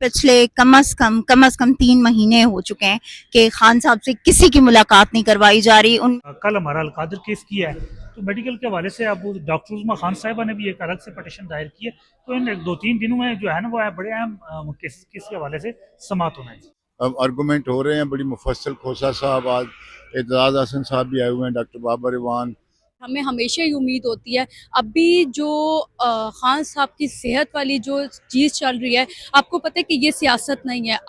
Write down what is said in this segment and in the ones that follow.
पिछले कम अज कम 3 महीने हो चुके हैं कि खान साहब से किसी की मुलाकात नहीं करवाई जा रही। उन कल हमारा अलकादर केस किया है तो मेडिकल के हवाले से अब डॉक्टर उस्मा खान साहिबा ने भी एक अलग से पटिशन दायर की है। तो इन 2-3 दिनों में जो है ना वो बड़े अहम केस के हवाले से समात होना है। अब आर्गूमेंट हो रहे हैं बड़ी मुफस्सल। खोसा साहब, आज एतजाज हसन साहब भी आए हुए हैं, डॉक्टर बाबर इवान। हमें हमेशा ही उम्मीद होती है अभी जो खान साहब की सेहत वाली जो चीज़ चल रही है, आपको पता है कि ये सियासत नहीं है।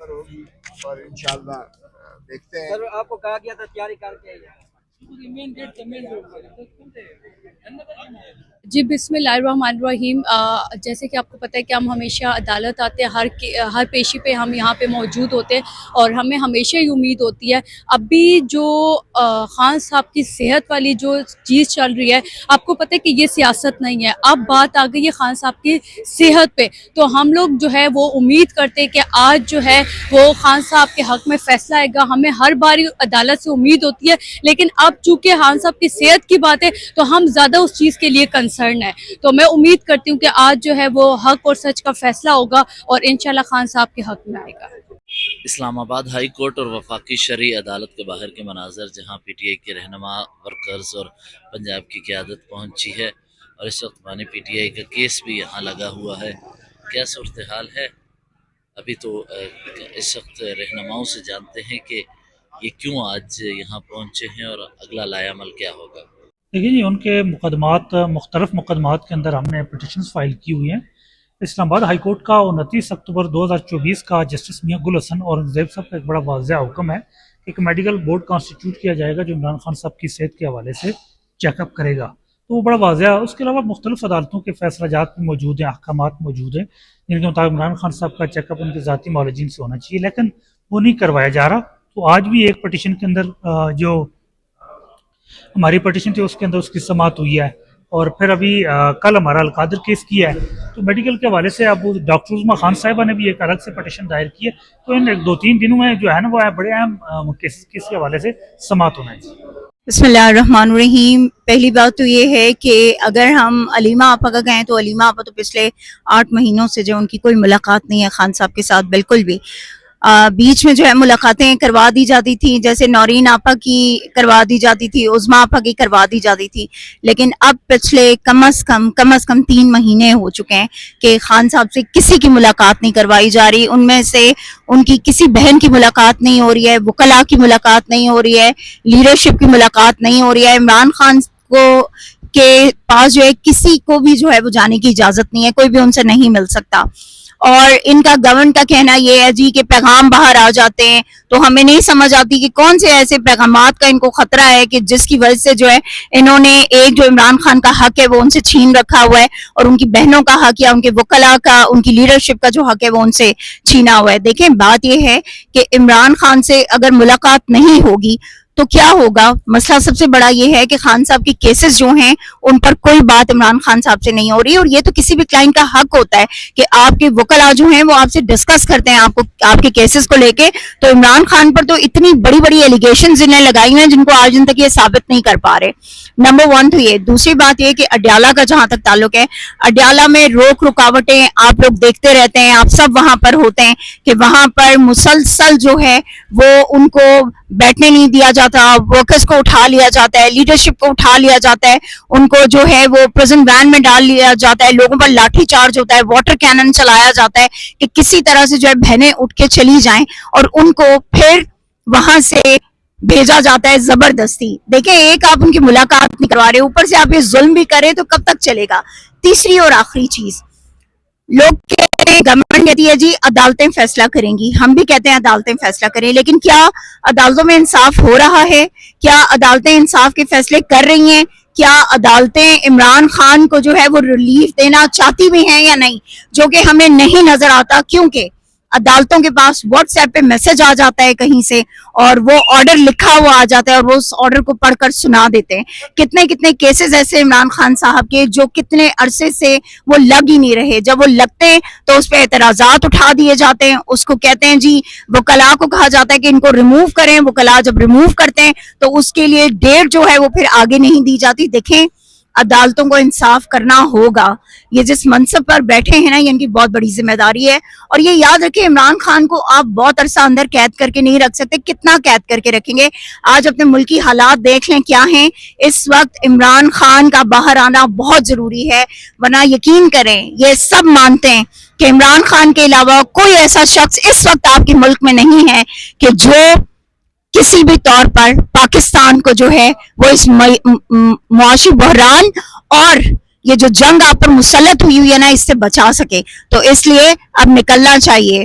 होगी और इंशाल्लाह देखते हैं। सर आपको कहा गया था तैयारी करके आइए। जी बिस्मिल्लाहिर्रहमानिर्रहीम। जैसे कि आपको पता है कि हम हमेशा अदालत आते हैं, हर पेशी पे हम यहाँ पे मौजूद होते हैं और हमें हमेशा ही उम्मीद होती है अभी जो खान साहब की सेहत वाली जो चीज़ चल रही है, आपको पता है कि ये सियासत नहीं है। अब बात आ गई है खान साहब की सेहत पे, तो हम लोग जो है वो उम्मीद करते हैं कि आज जो है वो खान साहब के हक़ में फ़ैसला आएगा। हमें हर बार अदालत से उम्मीद होती है, लेकिन अब चूँकि खान साहब की सेहत की बात है तो हम ज़्यादा उस चीज़ के लिए कंसर्न है। तो मैं उम्मीद करती हूँ कि आज जो है वो हक और सच का फैसला होगा और इंशाल्लाह खान साहब के हक में आएगा। इस्लामाबाद हाई कोर्ट और वफाकी शरई अदालत के बाहर के मनाजर, जहाँ पीटीआई के रहनुमा, वर्कर्स और पंजाब की क़यादत पहुँची है और इस वक्त मानी पीटीआई का केस भी यहाँ लगा हुआ है। क्या सूरत हाल है अभी? तो इस वक्त रहनुमाओं से जानते हैं कि ये क्यों आज यहाँ पहुँचे हैं और अगला लायामल क्या होगा। देखिए जी, उनके मुख्तलिफ मुकदमात के अंदर हमने पटिशन्स फाइल की हुई हैं। इस्लामाबाद हाई कोर्ट का 29 अक्टूबर 2024 का जस्टिस मियां गुल हसन और जैब साहब का एक बड़ा वाज़ेह हुक्म है कि एक मेडिकल बोर्ड कॉन्स्टिट्यूट किया जाएगा जो इमरान खान साहब की सेहत के हवाले से चेकअप करेगा। तो वो बड़ा वाज़ेह है। उसके अलावा मुख्तलिफ अदालतों के फैसला जात भी मौजूद हैं, अहकामात मौजूद हैं जिनके मुताबिक इमरान खान साहब का चेकअप उनके ज़ाती मौलजीन से होना चाहिए, लेकिन वो नहीं करवाया जा रहा। तो आज भी एक पटिशन के अंदर जो हमारी पटिशन थी उसके अंदर उसकी समात हुई है और फिर अभी कल हमारा अलकादर केस किया है तो मेडिकल के हवाले से अब डॉक्टर उस्मा खान साहिबा ने भी एक अलग से पटिशन दायर की है। तो इन 2-3 दिनों में जो है ना वो बड़े अहम केस के हवाले से समात होना है। बिस्मिल्लाहिर्रहमानिर्रहीम। पहली बात तो ये है कि अगर हम अलीमा आपा का कहें तो अलीमा आपा तो पिछले 8 महीनों से जो उनकी कोई मुलाकात नहीं है खान साहब के साथ, बिल्कुल भी। बीच में जो है मुलाकातें करवा दी जाती थी, जैसे नौरीन आपा की करवा दी जाती थी, उज़मा आपा की करवा दी जाती थी, लेकिन अब पिछले कम अज कम 3 महीने हो चुके हैं कि खान साहब से किसी की मुलाकात नहीं करवाई जा रही। उनमें से उनकी किसी बहन की मुलाकात नहीं हो रही है, वकला की मुलाकात नहीं हो रही है, लीडरशिप की मुलाकात नहीं हो रही है। इमरान खान को के पास जो है किसी को भी जो है वो जाने की इजाज़त नहीं है, कोई भी उनसे नहीं मिल सकता। और इनका गवर्नमेंट का कहना ये है जी कि पैगाम बाहर आ जाते हैं, तो हमें नहीं समझ आती कि कौन से ऐसे पैगामात का इनको खतरा है कि जिसकी वजह से जो है इन्होंने एक जो इमरान खान का हक है वो उनसे छीन रखा हुआ है और उनकी बहनों का हक या उनके वकला का, उनकी लीडरशिप का जो हक है वो उनसे छीना हुआ है। देखें, बात यह है कि इमरान खान से अगर मुलाकात नहीं होगी तो क्या होगा। मसला सबसे बड़ा ये है कि खान साहब के केसेस जो हैं उन पर कोई बात इमरान खान साहब से नहीं हो रही, और ये तो किसी भी क्लाइंट का हक होता है कि आपके वकला जो हैं वो आपसे डिस्कस करते हैं आपको आपके केसेस को लेके। तो इमरान खान पर तो इतनी बड़ी बड़ी एलिगेशंस इन्हें लगाई हैं जिनको आज दिन तक ये साबित नहीं कर पा रहे। नंबर 1 तो ये। दूसरी बात ये कि अडयाला का जहां तक ताल्लुक है, अडयाला में रोक रुकावटें आप लोग देखते रहते हैं, आप सब वहां पर होते हैं कि वहां पर मुसलसल जो है वो उनको बैठने नहीं दिया जाता, वर्कर्स को उठा लिया जाता है, लीडरशिप को उठा लिया जाता है, उनको जो है वो प्रिजन वैन में डाल लिया जाता है, लोगों पर लाठी चार्ज होता है, वाटर कैनन चलाया जाता है कि किसी तरह से जो है बहनें उठ के चली जाएं और उनको फिर वहां से भेजा जाता है जबरदस्ती। देखें, एक आप उनकी मुलाकात नहीं करवा रहे, ऊपर से आप ये जुल्म भी करें तो कब तक चलेगा। तीसरी और आखिरी चीज, लोग कहते हैं, गवर्नमेंट कहती है जी अदालतें फैसला करेंगी, हम भी कहते हैं अदालतें फैसला करें, लेकिन क्या अदालतों में इंसाफ हो रहा है? क्या अदालतें इंसाफ के फैसले कर रही हैं? क्या अदालतें इमरान खान को जो है वो रिलीफ देना चाहती भी हैं या नहीं, जो कि हमें नहीं नजर आता, क्योंकि अदालतों के पास व्हाट्सएप पे मैसेज आ जाता है कहीं से और वो ऑर्डर लिखा हुआ आ जाता है और वो उस ऑर्डर को पढ़कर सुना देते हैं। कितने कितने केसेस ऐसे इमरान खान साहब के जो कितने अरसे से वो लग ही नहीं रहे, जब वो लगते हैं तो उस पर एतराजात उठा दिए जाते हैं, उसको कहते हैं जी वकला को कहा जाता है कि इनको रिमूव करें, वकला जब रिमूव करते हैं तो उसके लिए डेट जो है वो फिर आगे नहीं दी जाती। देखें, عدالتوں کو انصاف کرنا ہوگا. یہ جس منصب پر بیٹھے ہیں نا یہ ان کی بہت بڑی ذمہ داری ہے. اور یہ یاد رکھیں عمران خان کو آپ بہت عرصہ اندر قید کر کے نہیں رکھ سکتے. کتنا قید کر کے رکھیں گے؟ آج اپنے ملکی حالات دیکھ لیں کیا ہیں. اس وقت عمران خان کا باہر آنا بہت ضروری ہے، ورنہ یقین کریں یہ سب مانتے ہیں کہ عمران خان کے علاوہ کوئی ایسا شخص اس وقت آپ کے ملک میں نہیں ہے کہ جو کسی بھی طور پر پاکستان کو جو ہے وہ اس معاشی بحران اور یہ جو جنگ آپ پر مسلط ہوئی ہے نا اس سے بچا سکے. تو اس لیے اب نکلنا چاہیے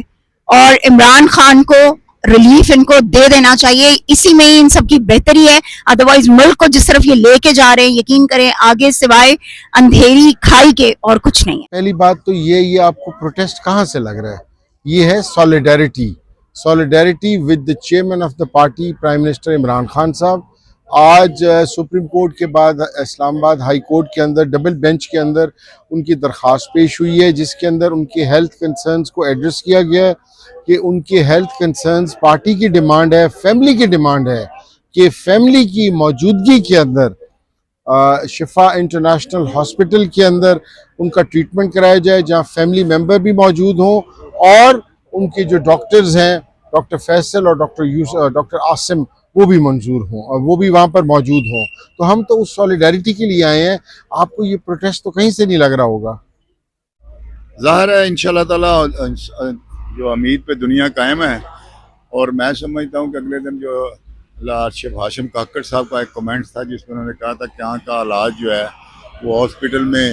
اور عمران خان کو ریلیف ان کو دے دینا چاہیے. اسی میں ہی ان سب کی بہتری ہے. ادروائز ملک کو جس طرف یہ لے کے جا رہے ہیں یقین کریں آگے سوائے اندھیری کھائی کے اور کچھ نہیں ہے. پہلی بات تو یہ آپ کو پروٹیسٹ کہاں سے لگ رہا ہے؟ یہ ہے solidarity with the chairman of the party prime minister Imran Khan صاحب. آج سپریم کورٹ کے بعد اسلام آباد ہائی کورٹ کے اندر ڈبل بینچ کے اندر ان کی درخواست پیش ہوئی ہے جس کے اندر ان کے ہیلتھ کنسرنز کو ایڈریس کیا گیا ہے کہ ان کے ہیلتھ کنسرنز پارٹی کی ڈیمانڈ ہے، فیملی کی ڈیمانڈ ہے کہ فیملی کی موجودگی کے اندر شفا انٹرنیشنل ہاسپٹل کے اندر ان کا ٹریٹمنٹ کرایا جائے جہاں فیملی ممبر بھی موجود ہوں اور ان کے جو ڈاکٹرز ہیں ڈاکٹر فیصل اور ڈاکٹر عاصم وہ بھی منظور ہوں اور وہ بھی وہاں پر موجود ہوں. تو ہم تو اس سولیڈیرٹی کے لیے آئے ہیں. آپ کو یہ پروٹیسٹ تو کہیں سے نہیں لگ رہا ہوگا. ظاہر ہے انشاءاللہ تعالی جو امید پہ دنیا قائم ہے. اور میں سمجھتا ہوں کہ اگلے دن جو ارشد ہاشم کاکڑ صاحب کا ایک کمنٹ تھا جس میں انہوں نے کہا تھا کہ یہاں کا علاج جو ہے وہ ہاسپٹل میں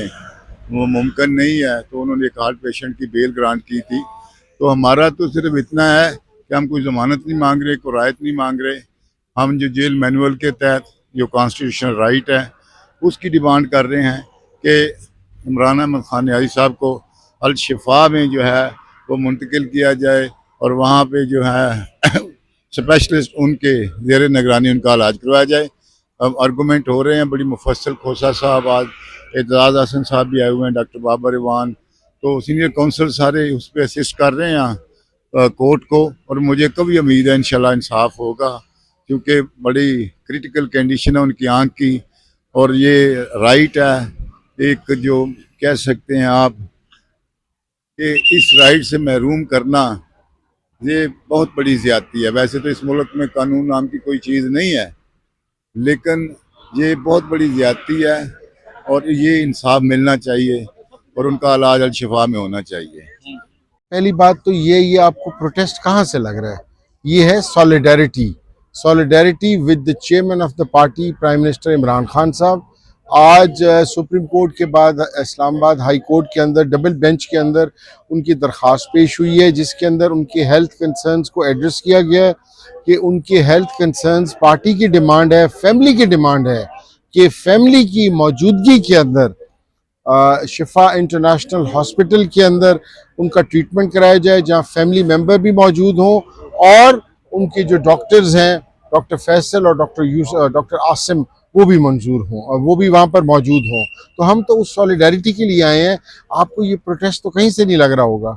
وہ ممکن نہیں ہے، تو انہوں نے ایک ہارٹ پیشنٹ کی بیل گرانٹ کی تھی. تو ہمارا تو صرف اتنا ہے کہ ہم کوئی ضمانت نہیں مانگ رہے، کوئی رعایت نہیں مانگ رہے. ہم جو جیل مینول کے تحت جو کانسٹیٹیوشنل رائٹ ہے اس کی ڈیمانڈ کر رہے ہیں کہ عمران احمد خان نیازی صاحب کو الشفا میں جو ہے وہ منتقل کیا جائے اور وہاں پہ جو ہے اسپیشلسٹ ان کے زیر نگرانی ان کا علاج کروایا جائے. اب آرگومنٹ ہو رہے ہیں بڑی مفصل. کھوسا صاحب، آج اعتزاز حسن صاحب بھی آئے ہوئے ہیں، ڈاکٹر بابر ایوان، تو سینئر کونسل سارے اس پہ اسسٹ کر رہے ہیں کورٹ کو. اور مجھے کبھی امید ہے انشاءاللہ انصاف ہوگا کیونکہ بڑی کرٹیکل کنڈیشن ہے ان کی آنکھ کی اور یہ رائٹ ہے ایک جو کہہ سکتے ہیں آپ کہ اس رائٹ سے محروم کرنا یہ بہت بڑی زیادتی ہے. ویسے تو اس ملک میں قانون نام کی کوئی چیز نہیں ہے لیکن یہ بہت بڑی زیادتی ہے اور یہ انصاف ملنا چاہیے اور ان کا علاج الشفا میں ہونا چاہیے. پہلی بات تو یہ آپ کو پروٹیسٹ کہاں سے لگ رہا ہے؟ یہ ہے solidarity with the chairman of the party prime minister Imran Khan صاحب. آج سپریم کورٹ کے بعد اسلام آباد ہائی کورٹ کے اندر ڈبل بینچ کے اندر ان کی درخواست پیش ہوئی ہے جس کے اندر ان کے ہیلتھ کنسرنز کو ایڈریس کیا گیا ہے کہ ان کے ہیلتھ کنسرنز پارٹی کی ڈیمانڈ ہے، فیملی کی ڈیمانڈ ہے کہ فیملی کی موجودگی کے اندر شفا انٹرنیشنل ہاسپٹل کے اندر ان کا ٹریٹمنٹ کرایا جائے جہاں فیملی ممبر بھی موجود ہوں اور ان کے جو ڈاکٹرز ہیں ڈاکٹر فیصل اور ڈاکٹر عاصم وہ بھی منظور ہوں اور وہ بھی وہاں پر موجود ہوں. تو ہم تو اس سولیڈیرٹی کے لیے آئے ہیں. آپ کو یہ پروٹیسٹ تو کہیں سے نہیں لگ رہا ہوگا.